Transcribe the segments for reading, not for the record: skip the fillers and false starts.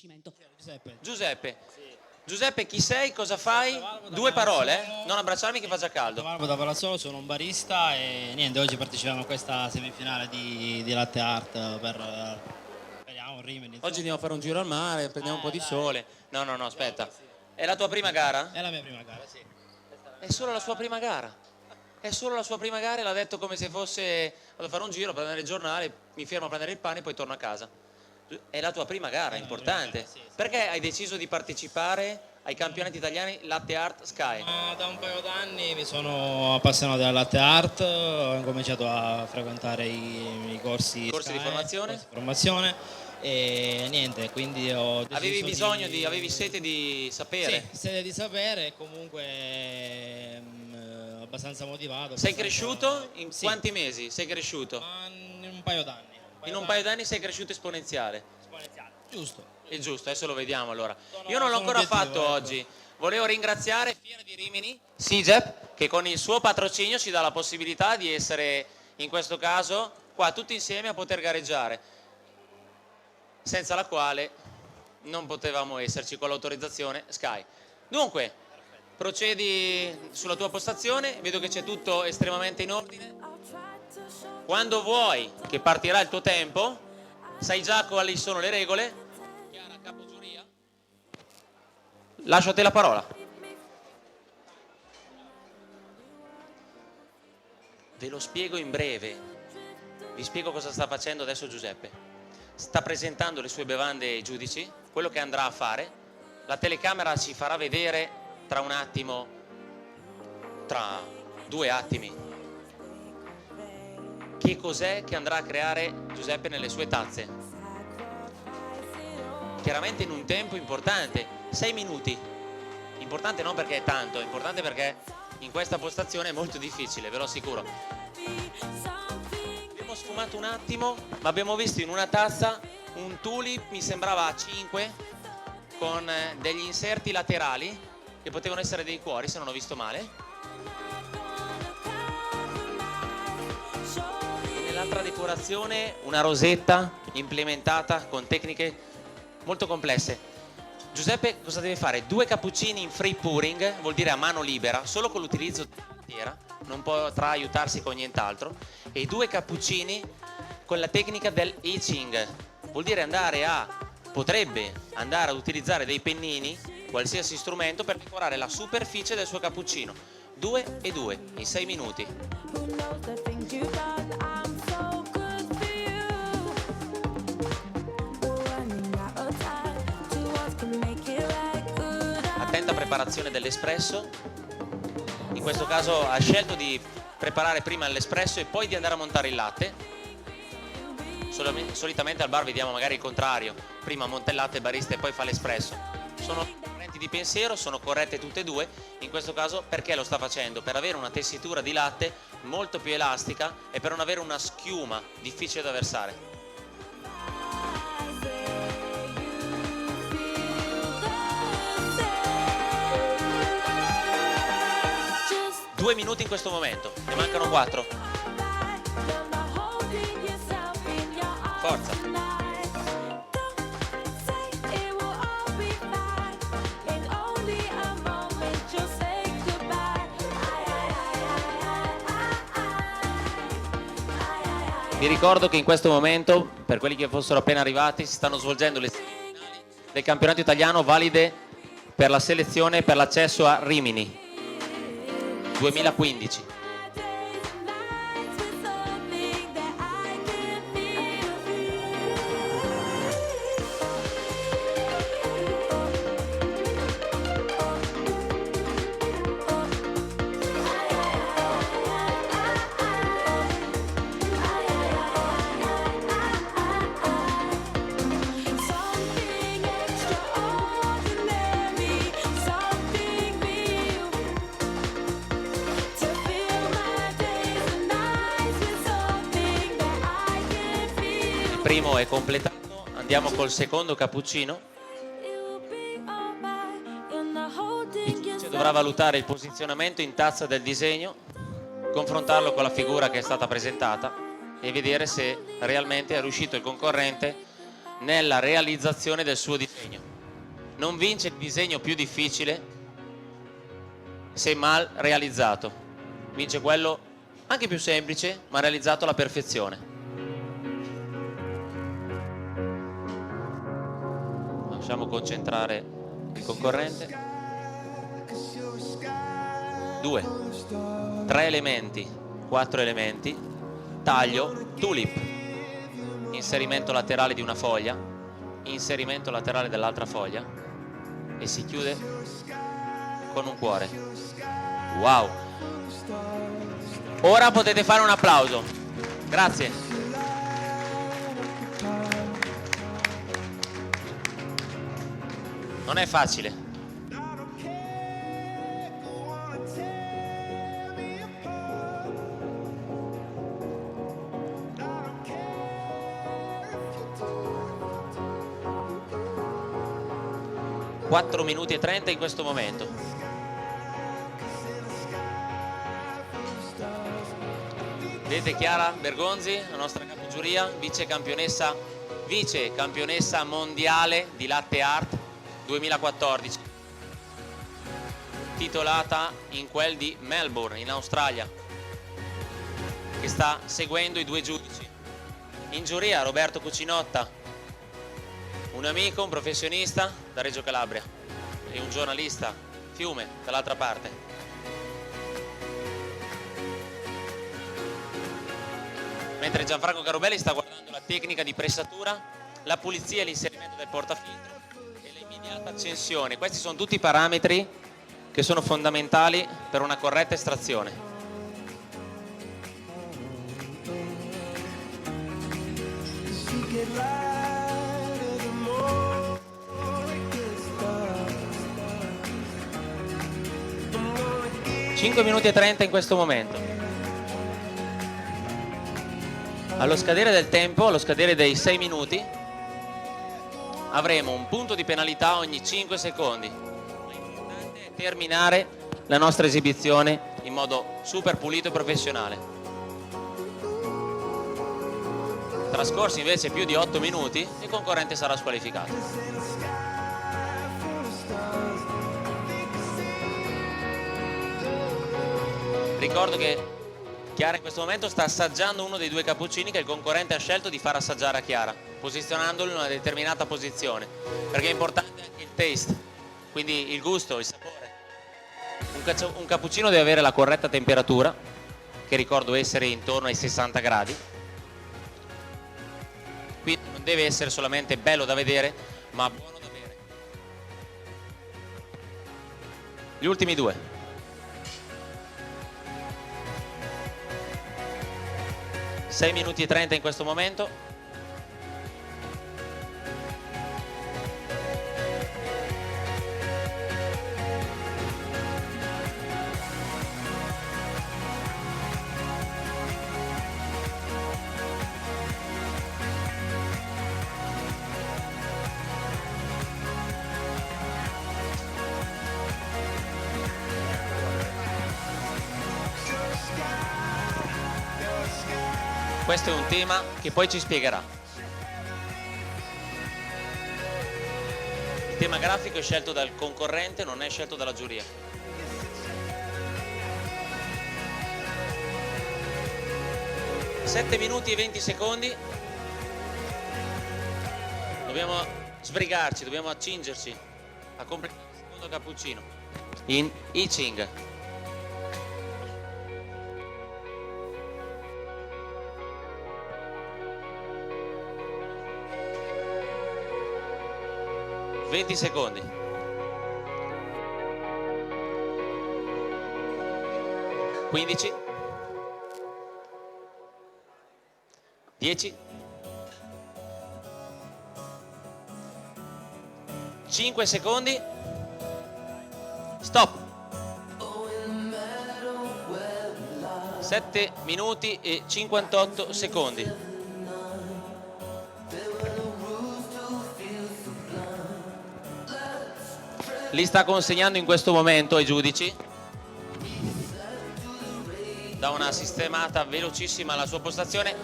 Rinascimento. Giuseppe. Giuseppe, chi sei? Cosa fai? Due parole, non abbracciarmi che fa già caldo. Marco da Palazzolo, sono un barista e niente, oggi partecipiamo a questa semifinale di Latte Art per speriamo Rimini. Oggi andiamo a fare un giro al mare, prendiamo un po' di sole. No, aspetta. È la tua prima gara? È la mia prima gara, sì. È solo la sua prima gara. È solo la sua prima gara e l'ha detto come se fosse vado a fare un giro, a prendere il giornale, mi fermo a prendere il pane e poi torno a casa. È la tua prima gara, è importante. Sì. Perché hai deciso di partecipare ai campionati italiani Latte Art Sky? Da un paio d'anni mi sono appassionato della Latte Art, ho cominciato a frequentare i corsi Corsi di formazione? corsi di formazione e niente, quindi ho deciso Avevi sete di sapere? Sì, sete di sapere e comunque abbastanza motivato. Sei cresciuto? In Sì. quanti mesi sei cresciuto? In un paio d'anni. In un paio d'anni sei cresciuto esponenziale. Esponenziale. Giusto. È giusto, adesso lo vediamo allora. Io non l'ho ancora fatto oggi. Volevo ringraziare Fiera di Rimini, SIGEP, che con il suo patrocinio ci dà la possibilità di essere, in questo caso, qua tutti insieme a poter gareggiare, senza la quale non potevamo esserci con l'autorizzazione Sky. Dunque, procedi sulla tua postazione, vedo che c'è tutto estremamente in ordine. Quando vuoi che partirà il tuo tempo, sai già quali sono le regole? Chiara, capogiuria. Lascio a te la parola. Ve lo spiego in breve. Vi spiego cosa sta facendo adesso Giuseppe. Sta presentando le sue bevande ai giudici, quello che andrà a fare. La telecamera ci farà vedere tra un attimo, tra 2 attimi, che cos'è che andrà a creare Giuseppe nelle sue tazze. Chiaramente in un tempo importante, 6 minuti. Importante non perché è tanto, è importante perché in questa postazione è molto difficile, ve lo assicuro. Abbiamo sfumato un attimo, ma abbiamo visto in una tazza un tulip, mi sembrava a 5, con degli inserti laterali che potevano essere dei cuori, se non ho visto male. Nell'altra decorazione una rosetta implementata con tecniche molto complesse. Giuseppe cosa deve fare? 2 cappuccini in free pouring, vuol dire a mano libera, solo con l'utilizzo della tastiera, non potrà aiutarsi con nient'altro, e 2 cappuccini con la tecnica del etching, vuol dire potrebbe andare ad utilizzare dei pennini, qualsiasi strumento, per decorare la superficie del suo cappuccino. 2 e 2 in 6 minuti. Attenta preparazione dell'espresso. In questo caso ha scelto di preparare prima l'espresso e poi di andare a montare il latte. Solitamente al bar vediamo magari il contrario, prima monta il latte il barista e poi fa l'espresso. Sono correnti di pensiero, sono corrette tutte e due. In questo caso perché lo sta facendo? Per avere una tessitura di latte molto più elastica e per non avere una schiuma difficile da versare. 2 minuti in questo momento, ne mancano 4. Forza. Vi ricordo che in questo momento, per quelli che fossero appena arrivati, si stanno svolgendo le semifinali del campionato italiano valide per la selezione per l'accesso a Rimini 2015. Il primo è completato, andiamo col secondo cappuccino. Il giudice dovrà valutare il posizionamento in tazza del disegno, confrontarlo con la figura che è stata presentata e vedere se realmente è riuscito il concorrente nella realizzazione del suo disegno. Non vince il disegno più difficile se mal realizzato, vince quello anche più semplice ma realizzato alla perfezione. Lasciamo concentrare il concorrente. 2, 3 elementi, 4 elementi, taglio, tulip, inserimento laterale di una foglia, inserimento laterale dell'altra foglia e si chiude con un cuore. Wow! Ora potete fare un applauso. Grazie. Non è facile. Quattro minuti e 30 in questo momento. Vedete Chiara Bergonzi, la nostra capogiuria, vice campionessa mondiale di latte art 2014, titolata in quel di Melbourne in Australia, che sta seguendo i 2 giudici. In giuria Roberto Cucinotta, un amico, un professionista da Reggio Calabria e un giornalista, Fiume, dall'altra parte. Mentre Gianfranco Carubelli sta guardando la tecnica di pressatura, la pulizia e l'inserimento del portafiltro e l'immediata accensione. Questi sono tutti parametri che sono fondamentali per una corretta estrazione. Cinque minuti e 30 in questo momento. Allo scadere del tempo, allo scadere dei 6 minuti, avremo un punto di penalità ogni 5 secondi. L'importante è terminare la nostra esibizione in modo super pulito e professionale. Trascorsi invece più di 8 minuti, il concorrente sarà squalificato. Ricordo che Chiara in questo momento sta assaggiando uno dei 2 cappuccini che il concorrente ha scelto di far assaggiare a Chiara, posizionandolo in una determinata posizione, perché è importante anche il taste, quindi il gusto, il sapore. Un cappuccino deve avere la corretta temperatura, che ricordo essere intorno ai 60 gradi, quindi non deve essere solamente bello da vedere, ma buono da bere. Gli ultimi 2. 6 minuti e 30 in questo momento. Questo è un tema che poi ci spiegherà. Il tema grafico è scelto dal concorrente, non è scelto dalla giuria. Sette minuti e 20 secondi. Dobbiamo sbrigarci, dobbiamo accingerci a completare il secondo cappuccino in I Ching. Venti secondi. 15. 10. 5 secondi. Stop. 7 minuti e 58 secondi. Li sta consegnando in questo momento ai giudici. Da una sistemata velocissima alla sua postazione.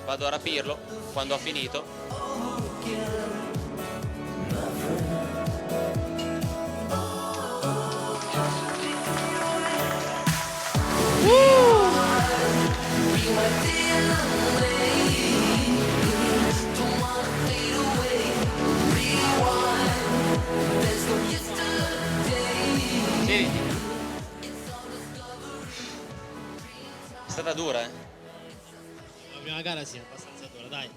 vado a rapirlo quando ho finito. Sì. È stata dura, eh? La prima gara sì, è abbastanza dura, dai.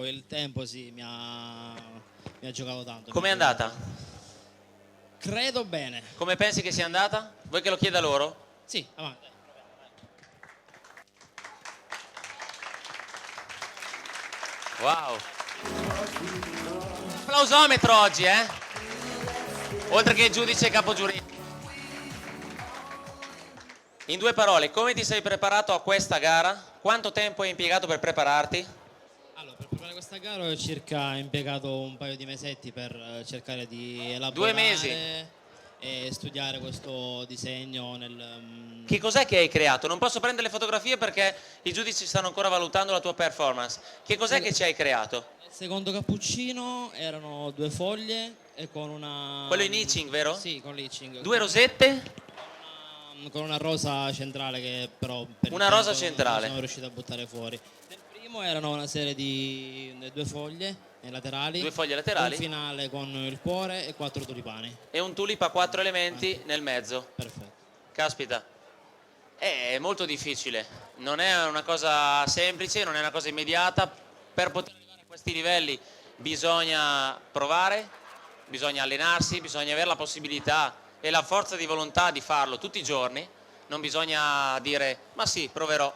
Il tempo sì, mi ha giocato tanto. Com'è andata? Credo bene. Come pensi che sia andata? Vuoi che lo chieda loro? Sì, avanti. Dai. Wow. Applausometro oggi, eh? Oltre che il giudice capogiuria. In 2 parole, come ti sei preparato a questa gara? Quanto tempo hai impiegato per prepararti? Allora, per preparare questa gara ho circa impiegato un paio di mesetti per cercare di elaborare 2 mesi? e studiare questo disegno Che cos'è che hai creato? Non posso prendere le fotografie perché i giudici stanno ancora valutando la tua performance. Che cos'è che ci hai creato? nel secondo cappuccino erano 2 foglie e con una... Quello in itching, vero? Sì, con l'itching. 2 rosette? Con una rosa centrale che però per Una il rosa tempo centrale. non sono riuscito a buttare fuori. Nel primo erano una serie di 2 foglie laterali, 2 foglie laterali. un finale con il cuore e 4 tulipani. E un tulip a 4 elementi nel mezzo. Perfetto. Caspita, è molto difficile, non è una cosa semplice, non è una cosa immediata. Per poter arrivare a questi livelli bisogna provare, bisogna allenarsi, bisogna avere la possibilità e la forza di volontà di farlo tutti i giorni. Non bisogna dire ma sì, proverò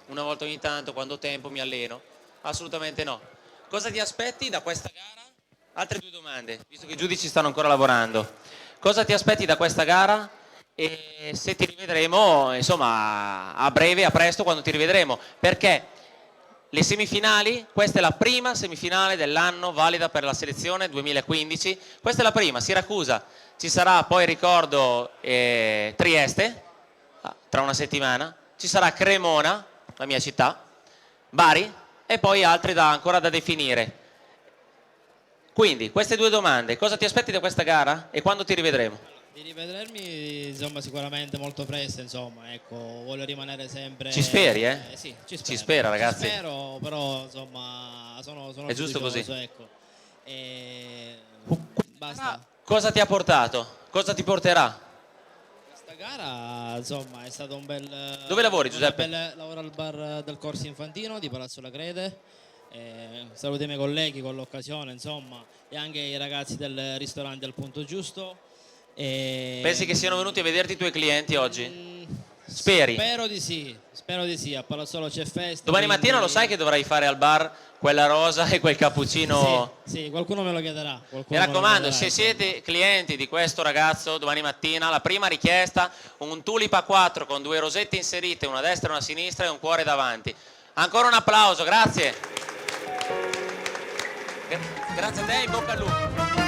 una volta ogni tanto, quando ho tempo mi alleno. Assolutamente no. Cosa ti aspetti da questa gara? Altre 2 domande, visto che i giudici stanno ancora lavorando. Cosa ti aspetti da questa gara? E se ti rivedremo, insomma, a breve, a presto, quando ti rivedremo. Perché le semifinali, questa è la prima semifinale dell'anno valida per la selezione 2015. Questa è la prima, Siracusa. Ci sarà poi, ricordo, Trieste, tra una settimana. Ci sarà Cremona, la mia città, Bari e poi altre ancora da definire. Quindi, queste 2 domande, cosa ti aspetti da questa gara e quando ti rivedremo? Di rivedermi, insomma, sicuramente molto presto, insomma, ecco, voglio rimanere sempre... Ci speri, eh? Sì, Ci spera, ragazzi. Ci spero, però, insomma, sono È giusto fiducioso, così. ecco. E... basta. Cosa ti ha portato? Cosa ti porterà? Questa gara, insomma, è stato un bel... Dove lavori, Giuseppe? Un bel lavoro al bar del Corso Infantino di Palazzo La Crede. Saluto i miei colleghi con l'occasione, insomma, e anche i ragazzi del ristorante Al Punto Giusto. Pensi che siano venuti a vederti i tuoi clienti oggi? Speri? Spero di sì, a Palazzolo c'è festa. Domani mattina lo sai che dovrai fare al bar quella rosa e quel cappuccino? Sì, qualcuno me lo chiederà. Mi raccomando, se siete clienti di questo ragazzo, domani mattina la prima richiesta, un tulip a 4 con 2 rosette inserite, una a destra e una a sinistra e un cuore davanti. Ancora un applauso, grazie. Grazie a te, in bocca al lupo.